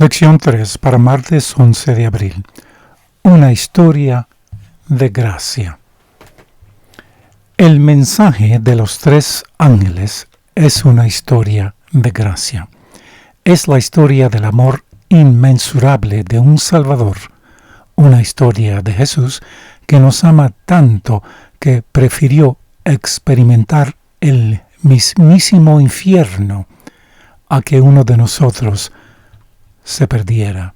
Lección 3 para martes 11 de abril. Una historia de gracia. El mensaje de los tres ángeles es una historia de gracia. Es la historia del amor inmensurable de un Salvador, una historia de Jesús que nos ama tanto que prefirió experimentar el mismísimo infierno a que uno de nosotros se perdiera.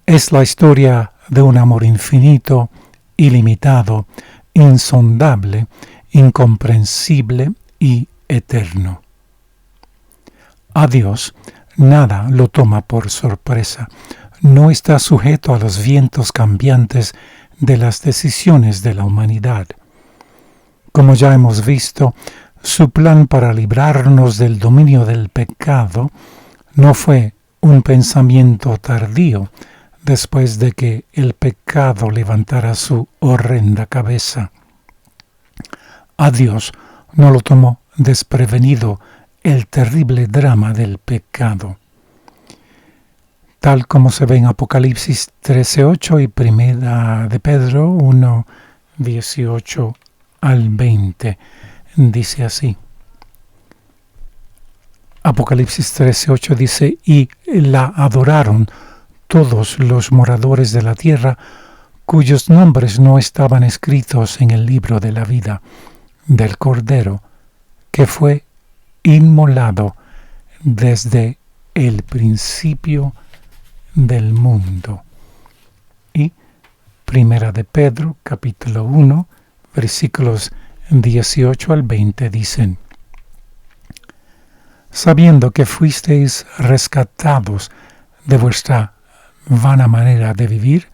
Es la historia de un amor infinito, ilimitado, insondable, incomprensible y eterno. A Dios nada lo toma por sorpresa. No está sujeto a los vientos cambiantes de las decisiones de la humanidad. Como ya hemos visto, su plan para librarnos del dominio del pecado no fue un pensamiento tardío después de que el pecado levantara su horrenda cabeza. A Dios no lo tomó desprevenido el terrible drama del pecado. Tal como se ve en Apocalipsis 13:8 y Primera de Pedro 1:18 al 20, dice así. Apocalipsis 13:8 dice: y la adoraron todos los moradores de la tierra, cuyos nombres no estaban escritos en el libro de la vida del Cordero, que fue inmolado desde el principio del mundo. Y Primera de Pedro, capítulo 1, versículos 18 al 20 dicen: sabiendo que fuisteis rescatados de vuestra vana manera de vivir,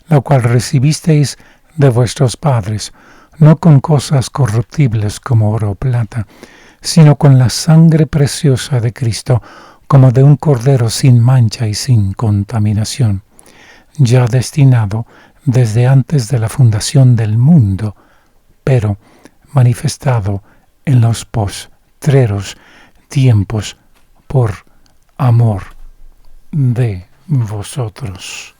la cual recibisteis de vuestros padres, no con cosas corruptibles como oro o plata, sino con la sangre preciosa de Cristo, como de un cordero sin mancha y sin contaminación, ya destinado desde antes de la fundación del mundo, pero manifestado en los postreros tiempos por amor de vosotros.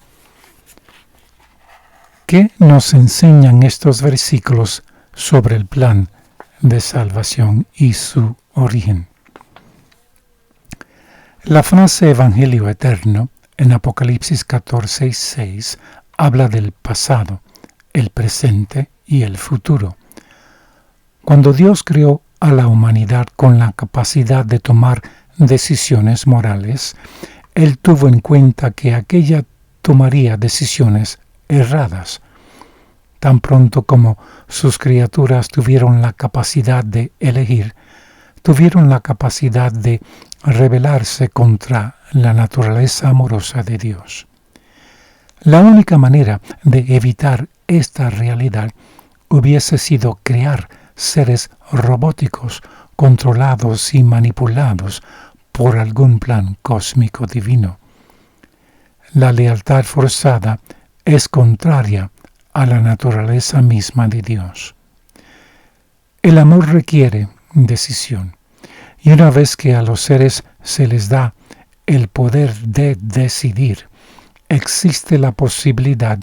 ¿Qué nos enseñan estos versículos sobre el plan de salvación y su origen? La frase Evangelio eterno en Apocalipsis 14:6 habla del pasado, el presente y el futuro. Cuando Dios creó a la humanidad con la capacidad de tomar decisiones morales, Él tuvo en cuenta que aquella tomaría decisiones erradas. Tan pronto como sus criaturas tuvieron la capacidad de elegir, tuvieron la capacidad de rebelarse contra la naturaleza amorosa de Dios. La única manera de evitar esta realidad hubiese sido crear seres robóticos controlados y manipulados por algún plan cósmico divino. La lealtad forzada es contraria a la naturaleza misma de Dios. El amor requiere decisión, y una vez que a los seres se les da el poder de decidir, existe la posibilidad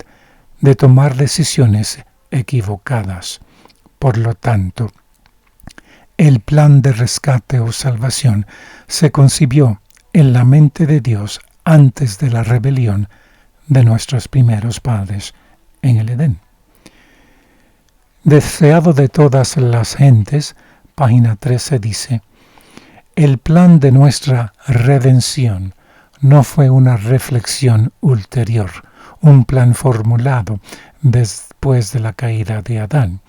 de tomar decisiones equivocadas. Por lo tanto, el plan de rescate o salvación se concibió en la mente de Dios antes de la rebelión de nuestros primeros padres en el Edén. Deseado de todas las gentes, página 13 dice: el plan de nuestra redención no fue una reflexión ulterior, un plan formulado después de la caída de Adán.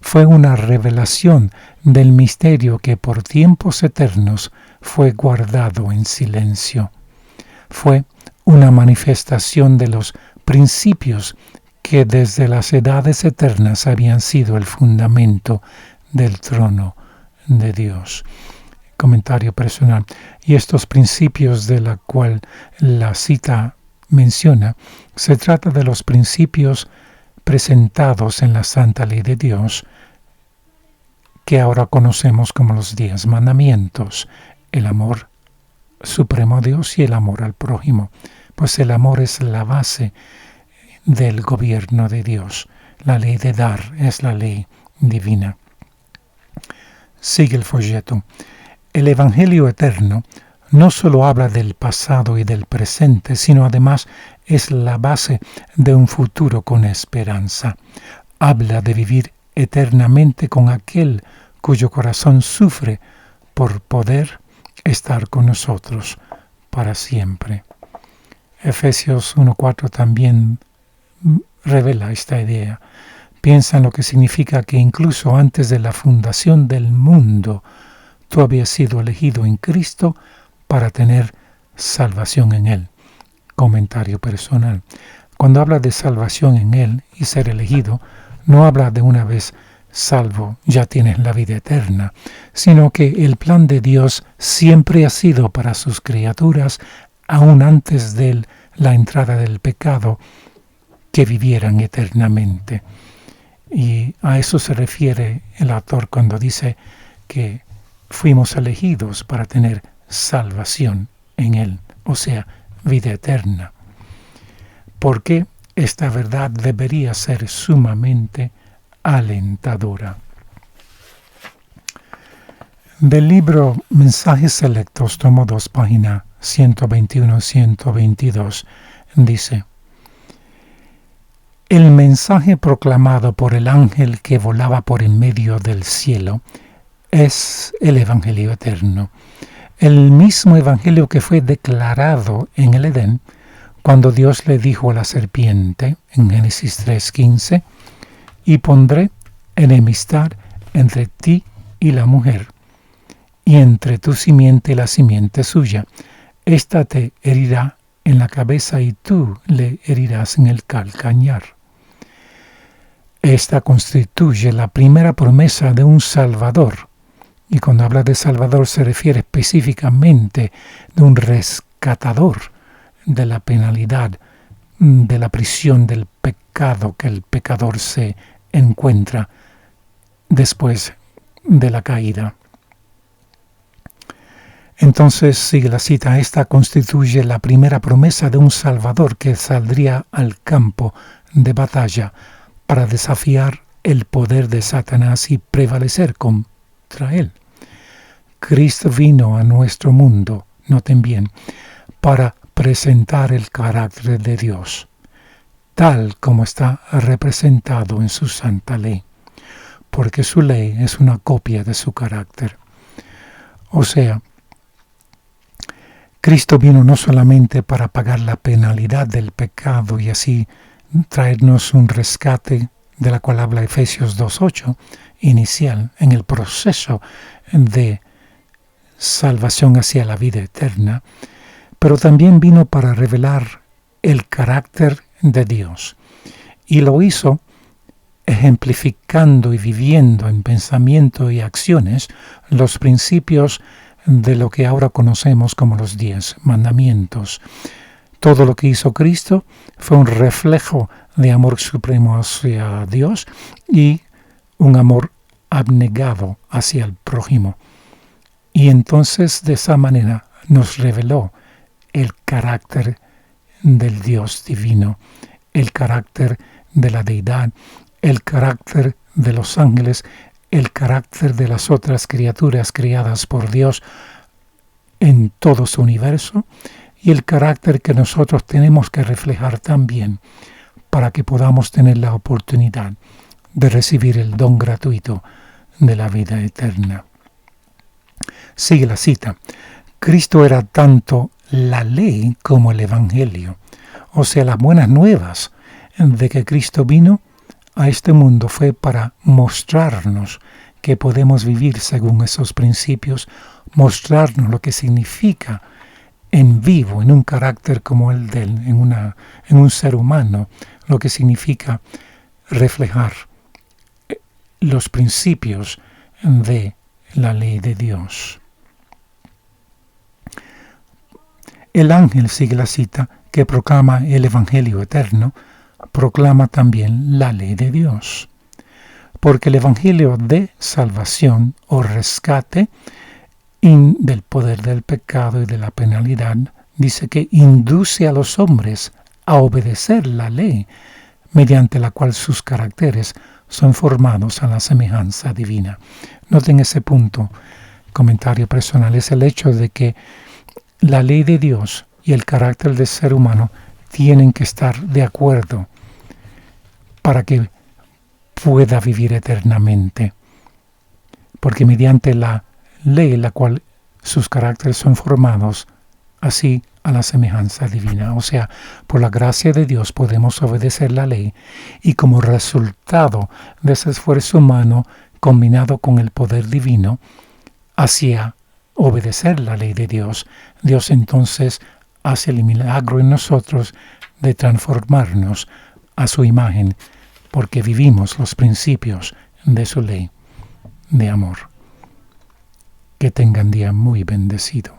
Fue una revelación del misterio que por tiempos eternos fue guardado en silencio. Fue una manifestación de los principios que desde las edades eternas habían sido el fundamento del trono de Dios. Comentario personal. Y estos principios de la cual la cita menciona, se trata de los principios presentados en la Santa Ley de Dios, que ahora conocemos como los 10 mandamientos: el amor supremo a Dios y el amor al prójimo. pues el amor es la base del gobierno de Dios. La ley de dar es la ley divina. Sigue el folleto. El Evangelio eterno no solo habla del pasado y del presente, sino además es la base de un futuro con esperanza. Habla de vivir eternamente con aquel cuyo corazón sufre por poder estar con nosotros para siempre. Efesios 1:4 también revela esta idea. Piensa en lo que significa que incluso antes de la fundación del mundo, tú habías sido elegido en Cristo para tener salvación en Él. Comentario personal. Cuando habla de salvación en Él y ser elegido, no habla de una vez salvo, ya tienes la vida eterna, sino que el plan de Dios siempre ha sido para sus criaturas, aún antes de la entrada del pecado, que vivieran eternamente. Y a eso se refiere el autor cuando dice que fuimos elegidos para tener salvación en Él, o sea, vida eterna. Porque esta verdad debería ser sumamente alentadora. Del libro Mensajes Selectos, tomo 2, página 121-122, dice: el mensaje proclamado por el ángel que volaba por en medio del cielo es el Evangelio eterno. El mismo Evangelio que fue declarado en el Edén cuando Dios le dijo a la serpiente en Génesis 3:15: y pondré enemistad entre ti y la mujer, y entre tu simiente y la simiente suya. Ésta te herirá en la cabeza y tú le herirás en el calcañar. Esta constituye la primera promesa de un Salvador. Y cuando habla de Salvador se refiere específicamente de un rescatador de la penalidad, de la prisión del pecado que el pecador se encuentra después de la caída. Entonces sigue la cita: esta constituye la primera promesa de un Salvador que saldría al campo de batalla para desafiar el poder de Satanás y prevalecer contra él. Cristo vino a nuestro mundo, noten bien, para presentar el carácter de Dios, tal como está representado en su santa ley, porque su ley es una copia de su carácter. O sea, Cristo vino no solamente para pagar la penalidad del pecado y así traernos un rescate, de la cual habla Efesios 2:8, inicial en el proceso de salvación hacia la vida eterna, pero también vino para revelar el carácter de Dios. Y lo hizo ejemplificando y viviendo en pensamiento y acciones los principios de lo que ahora conocemos como los 10 mandamientos. Todo lo que hizo Cristo fue un reflejo de amor supremo hacia Dios y un amor abnegado hacia el prójimo. Y entonces de esa manera nos reveló el carácter del Dios divino, el carácter de la deidad, el carácter de los ángeles, el carácter de las otras criaturas creadas por Dios en todo su universo, y el carácter que nosotros tenemos que reflejar también para que podamos tener la oportunidad de recibir el don gratuito de la vida eterna. Sigue la cita: Cristo era tanto la ley como el Evangelio, o sea, las buenas nuevas de que Cristo vino a este mundo fue para mostrarnos que podemos vivir según esos principios, mostrarnos lo que significa en vivo, en un carácter como el de él, en un ser humano, lo que significa reflejar los principios de la ley de Dios. El ángel, sigue la cita, que proclama el Evangelio eterno, proclama también la ley de Dios. Porque el Evangelio de salvación o rescate del poder del pecado y de la penalidad dice que induce a los hombres a obedecer la ley, mediante la cual sus caracteres son formados a la semejanza divina. Noten ese punto, comentario personal, es el hecho de que la ley de Dios y el carácter del ser humano tienen que estar de acuerdo para que pueda vivir eternamente. Porque mediante la ley, la cual sus caracteres son formados, así a la semejanza divina. O sea, por la gracia de Dios podemos obedecer la ley, y como resultado de ese esfuerzo humano combinado con el poder divino hacia obedecer la ley de Dios, Dios entonces hace el milagro en nosotros de transformarnos a su imagen, porque vivimos los principios de su ley de amor. Que tengan día muy bendecido.